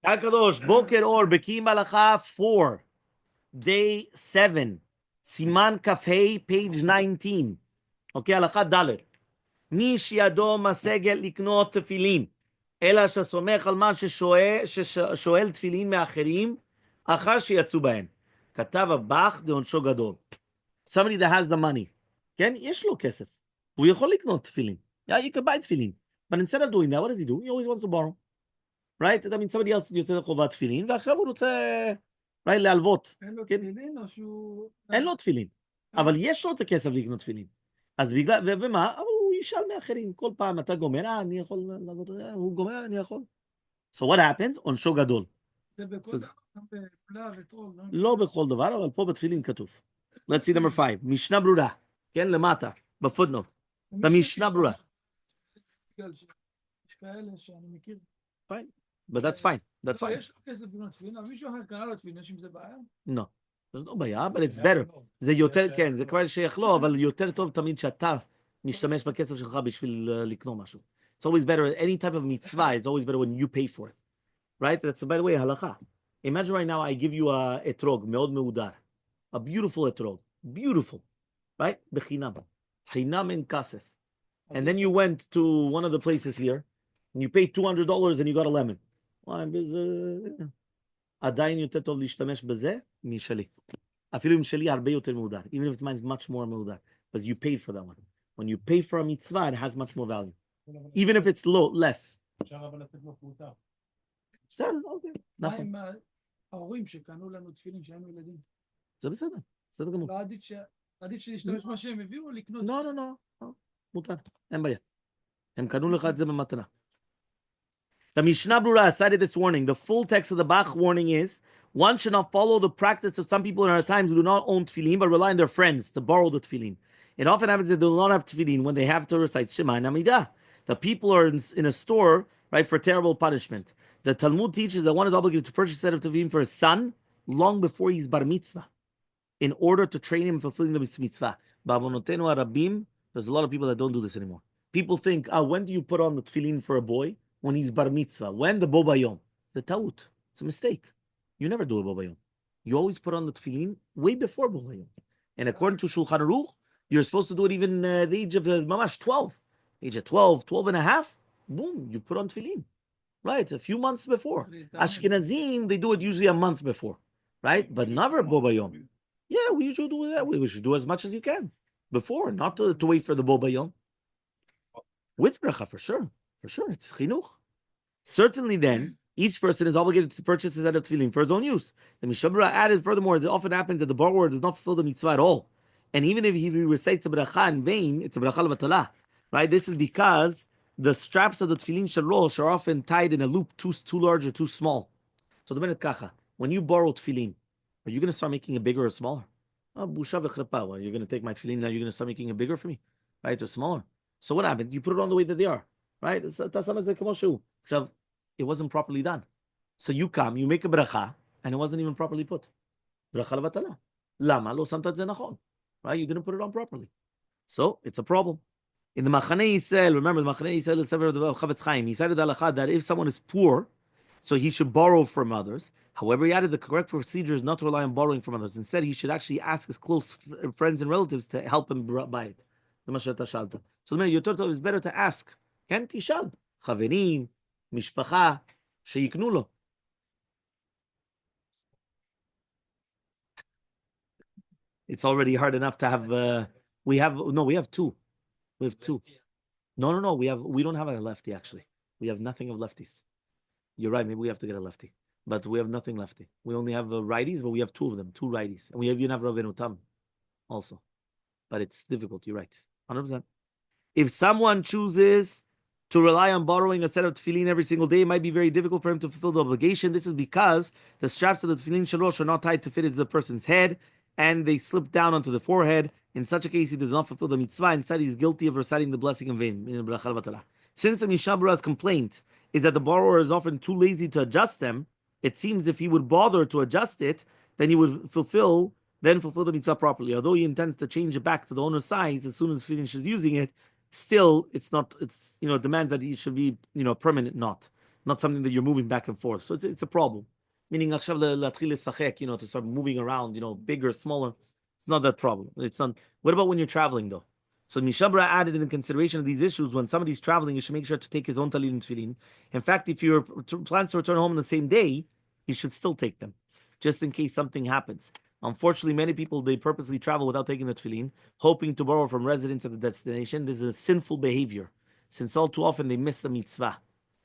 Hakadosh, Boker Or, Bekiim Bahalacha 4, day 7, Siman Kafhei, page 19. Okay, Halacha Dalet. מי שידו משגת לקנות תפילין, אלא שסומך על מה ששואל תפילין מאחרים, אחר שיצאו בהן. כתב הבח דעונשו גדול. Somebody that has the money, כן? יש לו כסף. הוא יכול לקנות תפילין. Yeah, you can buy תפילין. But instead of doing that, what does he do? He always wants to borrow. Right? That means somebody else יוצא לחובת תפילין, ועכשיו הוא רוצה, right, להלוות. אין לו תפילין או שהוא... אין לו תפילין. אבל יש לו את הכסף לקנות תפילין. אז בגלל, ומה? אבל הוא ישאל מאחרים. כל פעם אתה גומר, אני יכול לעבוד, הוא גומר, אני יכול. So what happens? עונשו גדול. זה בכל דבר, גם בפלא וטרול. לא בכל דבר, אבל פה בתפילין כתוב. Let's see number 5. משנה ברורה. כן, למטה, בפוטנוט. המשנה ברורה. יש כאלה שאני מכיר. Fine. But that's fine. That's fine. יש לו כסף לקנות תפילין, אבל מישהו אחר קרא לו תפילין, יש עם זה בעיה? No. there's no בעיה, but it's better. זה יותר, כן, זה כבר שייך לו, אבל יותר טוב תמיד שאתה משתמש בכסף שלך בשביל לקנות משהו. It's always better, any type of mitzvah, it's always better when you pay for it. Right? That's, by the way, halacha. Imagine right now I give you a etrog, מאוד מהודר. A beautiful etrog. Beautiful. Right? בחינם. חינם אין כסף. And then you went to one of the places here, and you paid $200 and you got a lemon. עדיין יותר טוב להשתמש בזה משלי. אפילו עם שלי הרבה יותר מהודר. Even if it's much more מהודר. Because you paid for that one. When you pay for a mitzvah, it has much more value. Even if it's less. אפשר אבל לתת לו פרוטה. בסדר, אוקיי. מה עם ההורים שקנו לנו תפילין שהיינו ילדים? זה בסדר. בסדר גמור. עדיף שנשתמש מה שהם הביאו או לקנות? לא. מותר. אין בעיה. הם קנו לך את זה במתנה. The Mishnah Brura cited this warning. The full text of the Bach warning is, one should not follow the practice of some people in our times who do not own tefillin, but rely on their friends to borrow the tefillin. It often happens that they do not have tefillin when they have to recite Shema and Amidah. The people are in a store, right, for terrible punishment. The Talmud teaches that one is obligated to purchase a set of tefillin for his son long before he's bar mitzvah, in order to train him in fulfilling the mitzvah. Ba'avonotenu harabim, there's a lot of people that don't do this anymore. People think, when do you put on the tefillin for a boy? When he's bar mitzvah. When? The bo bayom. The ta'ut. It's a mistake. You never do a bo bayom. You always put on the tefillin way before bo bayom. And according to Shulchan Aruch, you're supposed to do it even the age of mamash 12. Age of 12, 12 and a half, boom, you put on tefillin. Right, a few months before. Ashkenazim, they do it usually a month before. Right? But never bo bayom. Yeah, we usually do that. We should do as much as you can before, not to wait for the bo bayom. With bracha, for sure. For sure, it's chinuch. Certainly then, each person is obligated to purchase a set of tefillin for his own use. The Mishabra added furthermore, it often happens that the borrower does not fulfill the mitzvah at all. And even if he recites the bracha in vain, it's a bracha levatala. Right? This is because the straps of the tefillin shalosh are often tied in a loop too large or too small. So the minute kacha, when you borrow tefillin, are you going to start making it bigger or smaller? Busha v'chrepa. Well, you're going to take my tefillin now, you're going to start making it bigger for me? Right? Or smaller. So what happens? You put it on the way that they are. Right? It wasn't properly done. So you come, you make a bracha, and it wasn't even properly put. Bracha levatala. Lama lo samtat ze nachon. Right? You didn't put it on properly. So it's a problem. In the Machaneh Yisrael, remember the Machaneh Yisrael is several of the Chavetz Chaim. He cited the halakha that if someone is poor, so he should borrow from others. However, he added the correct procedure is not to rely on borrowing from others. Instead, he should actually ask his close friends and relatives to help him buy it. So it's better to ask. כן, תשאל. חברים, משפחה, שיקנו לו. It's already hard enough to have, we have two. We have two. No, we don't have a lefty actually. We have nothing of lefties. You're right, maybe we have to get a lefty. But we have nothing lefty. We only have righties, but we have two of them, two righties. And we even have Rabbeinu Tam also. But it's difficult, you're right. 100%. If someone chooses to rely on borrowing a set of tefillin every single day, it might be very difficult for him to fulfill the obligation. This is because the straps of the tefillin shalosh are not tied to fit into the person's head, and they slip down onto the forehead. In such a case, he does not fulfill the mitzvah. Instead, he is guilty of reciting the blessing in vain. Since the Mishnah Berurah's complaint is that the borrower is often too lazy to adjust them, it seems if he would bother to adjust it, then he would fulfill the mitzvah properly. Although he intends to change it back to the owner's size as soon as finishes using it, still, it demands that it should be, permanent knot. not something that you're moving back and forth. So it's a problem. Meaning, to start moving around, bigger, smaller. It's not that problem. It's not. What about when you're traveling, though? So Mishabra added in consideration of these issues, when somebody's traveling, you should make sure to take his own talit and tefillin. In fact, if your plans to return home on the same day, you should still take them, just in case something happens. Unfortunately, many people, they purposely travel without taking the tefillin, hoping to borrow from residents of the destination. This is a sinful behavior, since all too often they miss the mitzvah.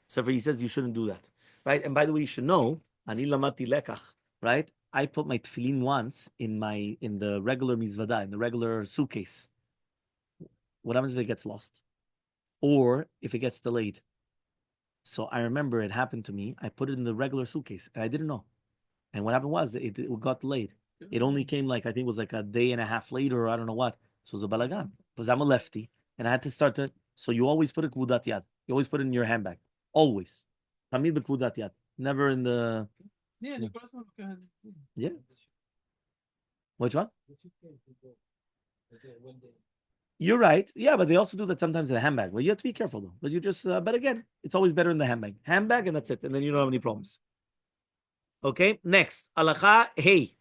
So he says you shouldn't do that, right? And by the way, you should know, ani lamati lekach, right? I put my tefillin once in the regular mizvada, in the regular suitcase. What happens if it gets lost? Or if it gets delayed? So I remember it happened to me. I put it in the regular suitcase and I didn't know. And what happened was it got delayed. It only came a day and a half later, or I don't know what. So it was a balagan. Because I'm a lefty and I had to start to. So you always put a kvudat yad. You always put it in your handbag. Always. Tamid b'kvudat yad. Never in the. Yeah. Which one? You're right. Yeah, but they also do that sometimes in a handbag. Well, you have to be careful though. But you just, but again, it's always better in the handbag. Handbag, and that's it. And then you don't have any problems. Okay, next. Halacha, hey.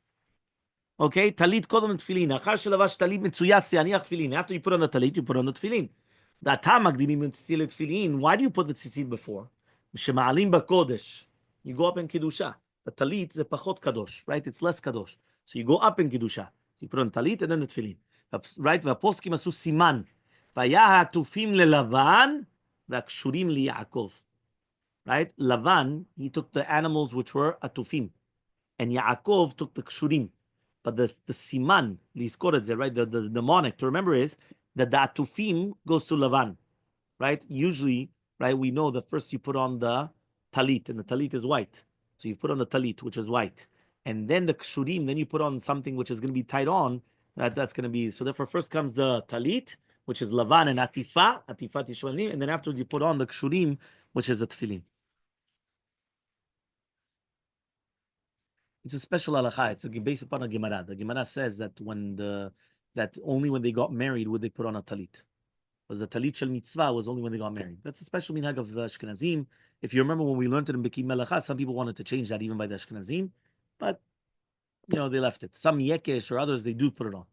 Okay, talit kodom tefillin. Achar shelavash talit mitzuyat sianiach tefillin. After you put on the talit, you put on the tefillin. Data magdimim tzitzit tefillin. Why do you put the tzitzit before? Shema'alim b'kodesh. You go up in kedusha. The talit is a pachot kadosh, right? It's less kadosh. So you go up in kedusha. You put on talit and then the tefillin. Right? והפוסקים עשו סימן. והיה התופים ללבן והקשורים ליעקב. Right? Lavan, he took the animals which were atufim. And Yaakov took the kshurim. But the siman, right? The mnemonic to remember is that the atufim goes to Lavan. Right? Usually, right, we know that first you put on the talit, and the talit is white. So you put on the talit, which is white. And then the kshurim, then you put on something which is going to be tied on. That's going to be, so therefore first comes the talit, which is Lavan and Atifa Tishmalim, and then afterwards you put on the kshurim, which is the tefillin. It's a special halacha. It's based upon a Gemara. The Gemara says that that only when they got married would they put on a talit. Because the talit shel mitzvah was only when they got married. That's a special minhag of Ashkenazim. If you remember when we learned it in Bekiim Melacha, some people wanted to change that even by the Ashkenazim, but they left it. Some Yekesh or others, they do put it on,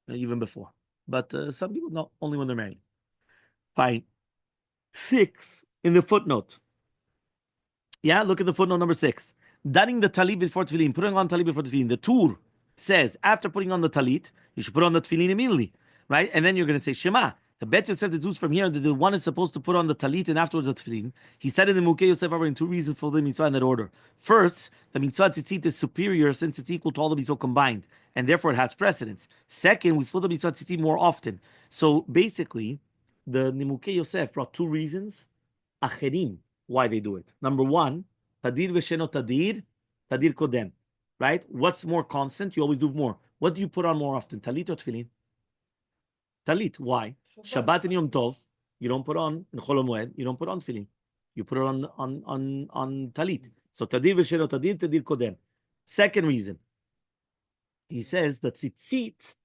even before. But some people, no, only when they're married. Fine. 6, in the footnote. Yeah, look at the footnote number 6. Dunning the talit before tefillin, putting on talit before tefillin. The Tur says, after putting on the talit, you should put on the tefillin immediately, right? And then you're going to say, Shema. The Bet Yosef that from here that the one is supposed to put on the talit and afterwards the tefillin. He said in the Mukei Yosef in 2 reasons for the mitzvah in that order. First, the mitzvah tzitzit is superior since it's equal to all the mitzvah combined, and therefore it has precedence. Second, we fill the mitzvah tzitzit more often. So basically, the Nimukei Yosef brought 2 reasons, acherim, why they do it. Number 1, tadir v'sheno tadir kodem, right? What's more constant? You always do more. What do you put on more often, talit or tefillin? Talit. Why? Shabbat and Yom Tov, you don't put on in Chol Moed, you don't put on tefillin. You put it on talit. So tadir v'sheno tadir kodem. Second reason, he says that tzitzit,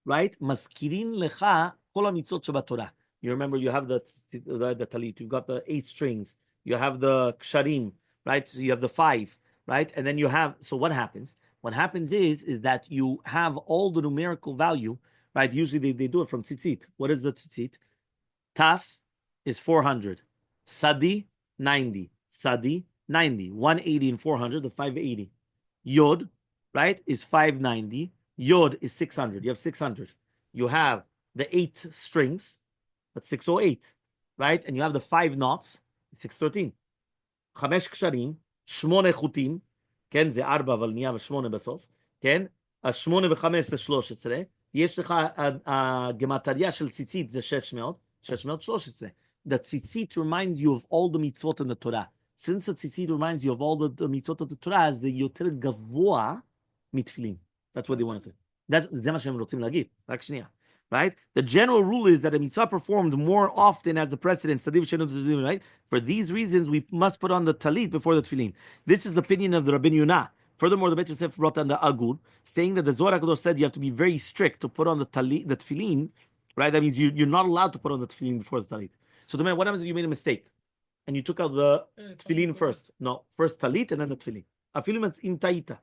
right? Maskirin lecha kol hamitzvot shebatorah. You remember you have the talit. You've got the 8 strings. You have the ksharim, right? So you have the 5, right? And then you have. So what happens? What happens is that you have all the numerical value. Right, usually they do it from tzitzit. What is the tzitzit? Taf is 400. Sadi, 90. Sadi, 90. 180 and 400, the 580. Yod, right, is 590. Yod is 600. You have 600. You have the 8 strings, that's 608. Right? And you have the 5 knots, 613. Chamesh ksharim, shmone chutim, כן, זה 4, אבל נהיה 8 בסוף, כן? 8 ו5 זה 13. יש לך הגמטריה של ציצית זה 600, 613. The tzitzit reminds you of all the mitzvot in the Torah. Since the tzitzit reminds you of all the mitzvot of the Torah, זה יותר גבוה מתפילין. That's what they want to say. זה מה שהם רוצים להגיד. רק שנייה. Right? The general rule is that a mitzvah performed more often as the precedence, right? For these reasons, we must put on the talit before the tefillin. This is the opinion of the Rabbi Yonah. Furthermore, the Bet Yosef brought down the Agud, saying that the Zohar HaKadosh said you have to be very strict to put on the talit, the tefillin, right? That means you're not allowed to put on the tefillin before the talit. So, what happens if you made a mistake and you took out the tefillin first. No, first talit and then the tefillin. Afilu im taita.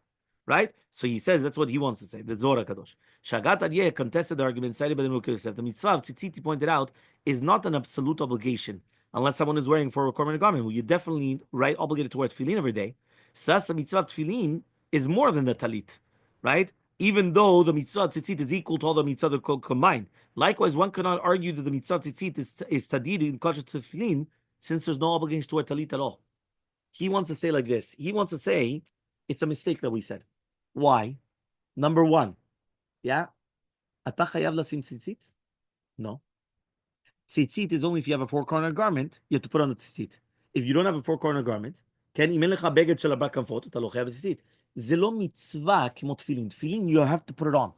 Right? So he says that's what he wants to say. The Zohar Kadosh. Shagat Aryeh contested the argument cited by the Mulkei Yosef. The mitzvah of tzitzit, he pointed out, is not an absolute obligation unless someone is wearing for a korban garment. Well, you definitely obligated to wear tefillin every day. Thus, the mitzvah of tefillin is more than the talit, right? Even though the mitzvah of tzitzit is equal to all the mitzvah combined. Likewise, one cannot argue that the mitzvah of tzitzit is tadir in kosher tefillin since there's no obligation to wear talit at all. He wants to say like this. He wants to say it's a mistake that we said. Why? Number one, yeah? Ata chayav lasim tzitzit? No. Tzitzit is only if you have a four-corner garment, you have to put on the tzitzit. If you don't have a four-corner garment, כן, אם אין לך בגד של ארבע כנפות, אתה לא חייב ציצית. זה לא מצווה כמו תפילין. תפילין, you have to put it on.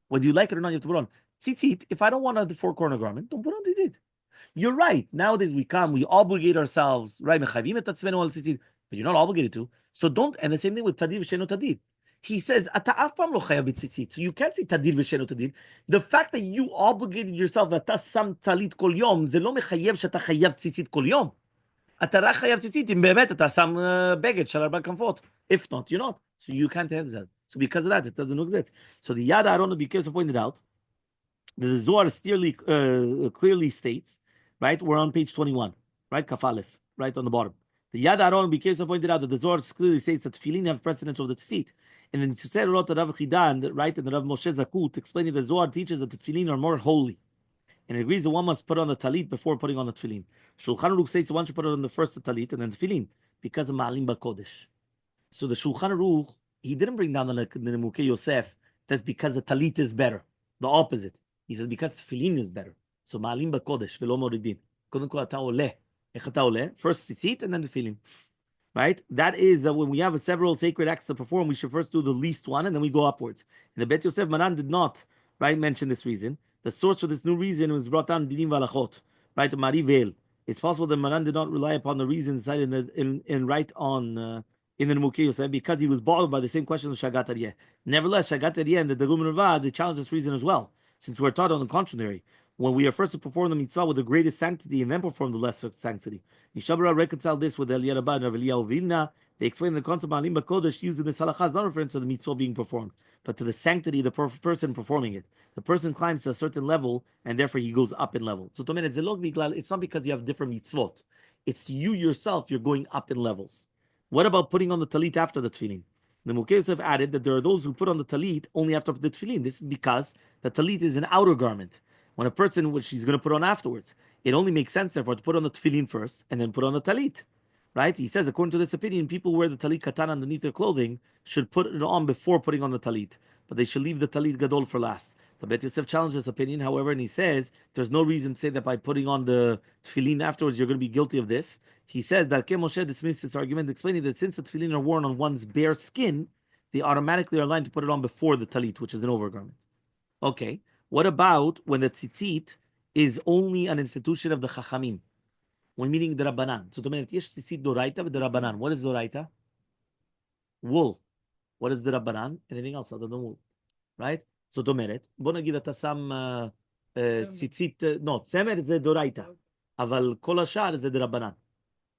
Whether you like it or not, you have to put it on. Tzitzit, if I don't want a four-corner garment, don't put on tzitzit. You're right. Nowadays we obligate ourselves, right? מחייבים את עצמנו על ציצית, but you're not obligated to. So don't, and the same thing with tadir v'sheno tadir. He says, אתה אף פעם לא חייב בציצית. So you can't say tadir v'sheno tadir. The fact that you obligated yourself, ואתה שם טלית כל יום, זה לא מחייב שאתה חייב ציצית כל יום. אתה רק חייב ציצית אם באמת אתה שם בגד של ארבע כנפות. If not, you're not. So you can't have that. So because of that, it doesn't exist. So the Yad Aaron Bekiim pointed out that the Zohar clearly states, right? We're on page 21, right? Kaf Aleph, right on the bottom. The Yad Aaron Bekiim pointed out that the Zohar clearly states that tefillin have precedence over the tzitzit. And then Tzitzer wrote the Rav Chidan, right, and the Rav Moshe Zakut explaining that the Zohar teaches that the tefillin are more holy. And it agrees that one must put on the talit before putting on the tefillin. Shulchan Aruch says that one should put it on the first talit and then tefillin because of Ma'alim Bakodesh. So the Shulchan Aruch, he didn't bring down the Mulkei Yosef that's because the talit is better. The opposite. He says because tefillin is better. So Ma'alim Bakodesh velo moridin. Kodem kol ata oleh. Ech ata oleh? First tzitzit and then tefillin. Right? That is when we have several sacred acts to perform, we should first do the least one and then we go upwards. And the Bet Yosef Maran did not, right, mention this reason. The source for this new reason was brought down Dinim Valachot, right? Mari Veil. It's possible that Maran did not rely upon the reasons cited in the Mulkei Yosef because he was bothered by the same question of Shagat Aryeh. Nevertheless, Shagat Aryeh and the Dagum Rava, they challenge this reason as well, since we're taught on the contrary. When we are first to perform the mitzvah with the greatest sanctity and then perform the lesser sanctity. Yishabra reconciled this with Eliyah Rabba and Rav Eliyahu Vilna. They explain the concept of Ma'alim Bakodesh used in the Halakha is not reference to the mitzvah being performed, but to the sanctity of the person performing it. The person climbs to a certain level, and therefore he goes up in level. So it's not because you have different mitzvot. It's you yourself, you're going up in levels. What about putting on the talit after the tefillin? The Mulkei Yosef added that there are those who put on the talit only after the tefillin. This is because the talit is an outer garment. When a person, which he's going to put on afterwards, it only makes sense, therefore, to put on the tefillin first and then put on the talit. Right? He says, according to this opinion, people who wear the talit katan underneath their clothing should put it on before putting on the talit, but they should leave the talit gadol for last. The Bet Yosef challenged this opinion, however, and he says there's no reason to say that by putting on the tefillin afterwards you're going to be guilty of this. He says that Moshe dismissed this argument, explaining that since the tefillin are worn on one's bare skin, they automatically are aligned to put it on before the talit, which is an overgarment. Okay. What about when the tzitzit is only an institution of the chachamim? When meaning the rabbanan. So, yesh tzitzit doraita with the rabbanan. What is doraita? Wool. What is the rabbanan? Anything else other than wool, right? So, בוא נגיד אתה שם ציצית, no, צמר זה דורייתא, אבל כל השאר זה דרבנן.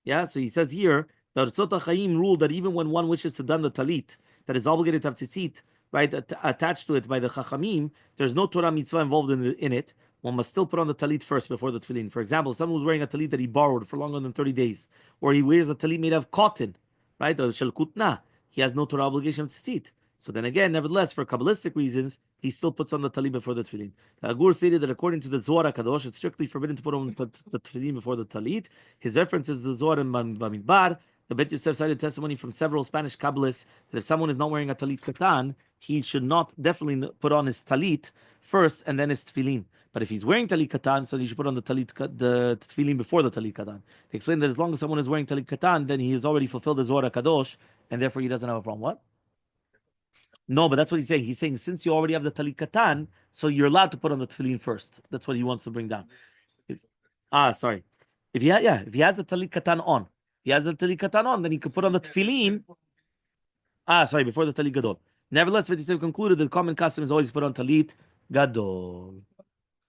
Yeah, so he says here, the Artzot HaChaim rule that even when one wishes to don the talit, that is obligated to have tzitzit, right, attached to it by the Chachamim, there's no Torah mitzvah involved in it. One must still put on the talit first before the tefillin. For example, someone who's wearing a talit that he borrowed for longer than 30 days, or he wears a talit made of cotton, right, or shel kutna, he has no Torah obligation of tzitzit. So then again, nevertheless, for Kabbalistic reasons, he still puts on the talit before the tefillin. The Agur stated that according to the Zohar HaKadosh, it's strictly forbidden to put on the tefillin before the talit. His reference is the Zohar in Bamidbar. The Bet Yosef cited testimony from several Spanish Kabbalists that if someone is not wearing a talit katan, he should not definitely put on his talit first and then his tefillin. But if he's wearing talit katan, so he should put on the tefillin before the talit katan. They explain that as long as someone is wearing talit katan, then he has already fulfilled the Zohar HaKadosh, and therefore he doesn't have a problem. What? No, but that's what he's saying. He's saying since you already have the talit katan, so you're allowed to put on the tefillin first. That's what he wants to bring down. Sorry. If he has the talit katan on, then he could put on the tefillin. Before the talit gadol. Nevertheless, Bekiim concluded that the common custom is always put on talit gadol.